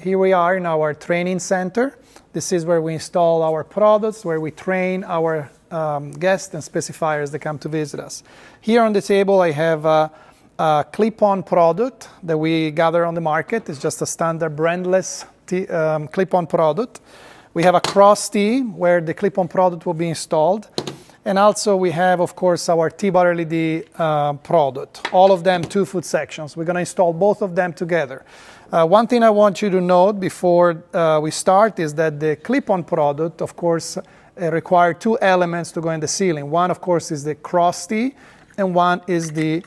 Here we are in our training center. This is where we install our products, where we train our guests and specifiers that come to visit us. Here on the table I have a clip-on product that we gather on the market. It's just a standard brandless clip-on product. We have a cross T where the clip-on product will be installed. And also we have, of course, our T-Bar LED product. All of them 2-foot sections. We're going to install both of them together. One thing I want you to note before we start is that the clip-on product, of course, requires 2 elements to go in the ceiling. One, of course, is the cross T, and one is the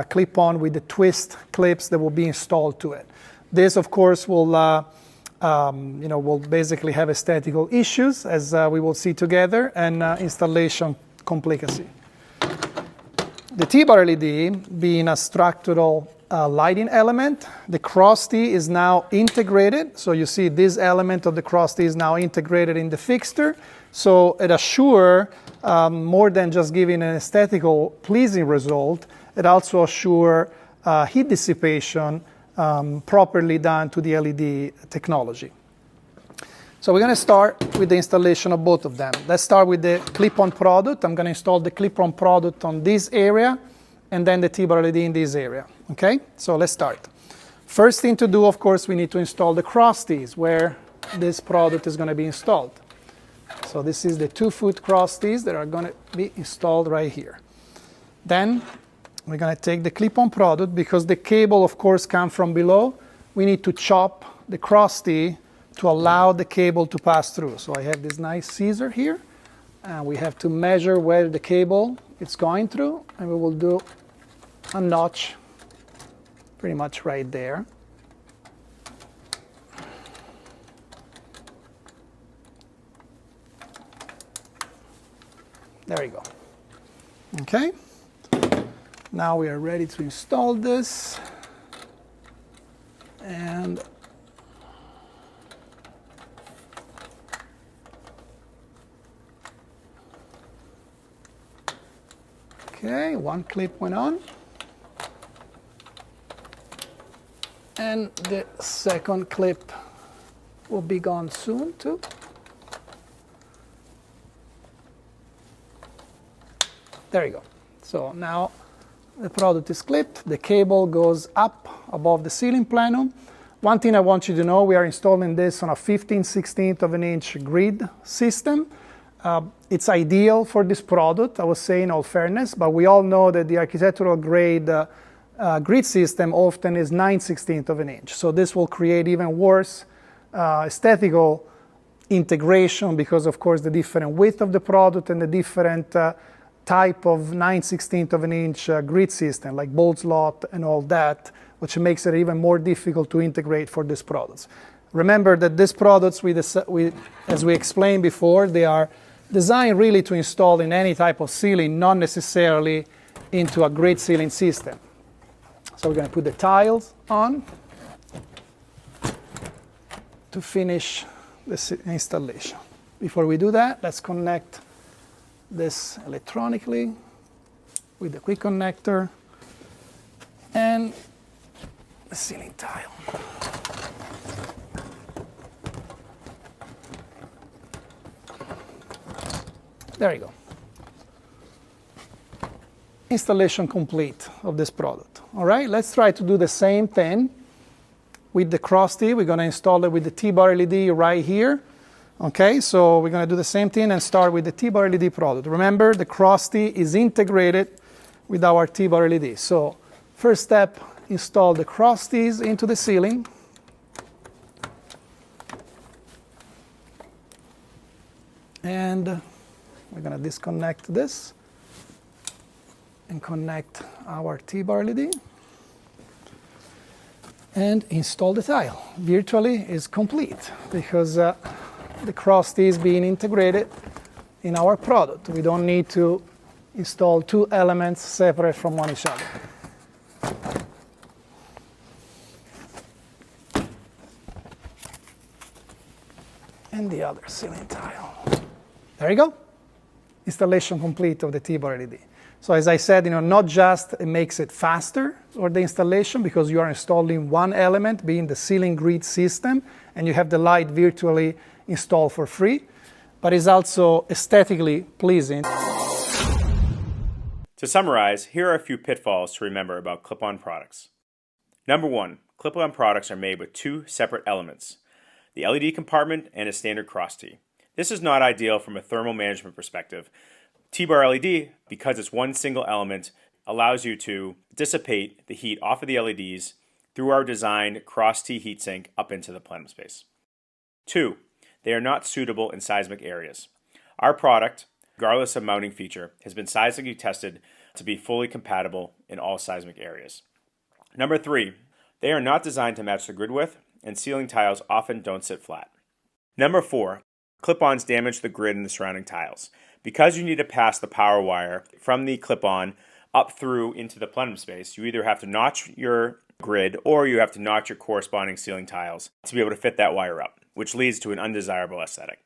clip-on with the twist clips that will be installed to it. This, of course, will will basically have aesthetical issues, as we will see together, and installation complicacy. The T-Bar LED being a structural lighting element, the cross T is now integrated. So you see this element of the cross T is now integrated in the fixture. So it assures more than just giving an aesthetical pleasing result, it also assures heat dissipation properly done to the LED technology. So we're going to start with the installation of both of them. Let's start with the clip-on product. I'm going to install the clip-on product on this area and then the T-Bar LED in this area. Okay, so let's start. First thing to do, of course, we need to install the cross T's where this product is going to be installed. So this is the 2-foot cross T's that are going to be installed right here. Then we're going to take the clip-on product, because the cable, of course, comes from below. We need to chop the cross T to allow the cable to pass through. So I have this nice scissor here, and we have to measure where the cable is going through, and we will do a notch pretty much right there. There we go. Okay. Now we are ready to install this. And okay, one clip went on. And the second clip will be gone soon too. There you go. So now the product is clipped. The cable goes up above the ceiling plenum. One thing I want you to know, we are installing this on a 15/16 of an inch grid system. It's ideal for this product, I would say, in all fairness, but we all know that the architectural grade grid system often is 9/16 of an inch. So this will create even worse aesthetical integration, because, of course, the different width of the product and the different type of 9/16 of an inch grid system, like bolt slot and all that, which makes it even more difficult to integrate for these products. Remember that these products, as we explained before, they are designed really to install in any type of ceiling, not necessarily into a grid ceiling system. So we're going to put the tiles on to finish this installation. Before we do that, let's connect this electronically with the quick connector and the ceiling tile. There you go. Installation complete of this product. All right, let's try to do the same thing with the cross T. We're going to install it with the T-Bar LED right here. Okay, so we're going to do the same thing and start with the T-Bar LED product. Remember, the cross T is integrated with our T-Bar LED. So first step, install the cross T's into the ceiling. And we're going to disconnect this and connect our T-Bar LED and install the tile. Virtually is complete, because the cross T is being integrated in our product. We don't need to install 2 elements separate from one each other. And the other ceiling tile. There you go. Installation complete of the T-Bar LED. So as I said, not just it makes it faster or the installation because you are installing one element, being the ceiling grid system, and you have the light virtually installed for free, but it's also aesthetically pleasing. To summarize, here are a few pitfalls to remember about clip-on products. Number 1, clip-on products are made with two separate elements, the LED compartment and a standard cross T. This is not ideal from a thermal management perspective. T-Bar LED, because it's one single element, allows you to dissipate the heat off of the LEDs through our designed cross T heatsink up into the plenum space. 2, they are not suitable in seismic areas. Our product, regardless of mounting feature, has been seismically tested to be fully compatible in all seismic areas. Number 3, they are not designed to match the grid width, and ceiling tiles often don't sit flat. Number 4, clip-ons damage the grid and the surrounding tiles. Because you need to pass the power wire from the clip-on up through into the plenum space, you either have to notch your grid or you have to notch your corresponding ceiling tiles to be able to fit that wire up, which leads to an undesirable aesthetic.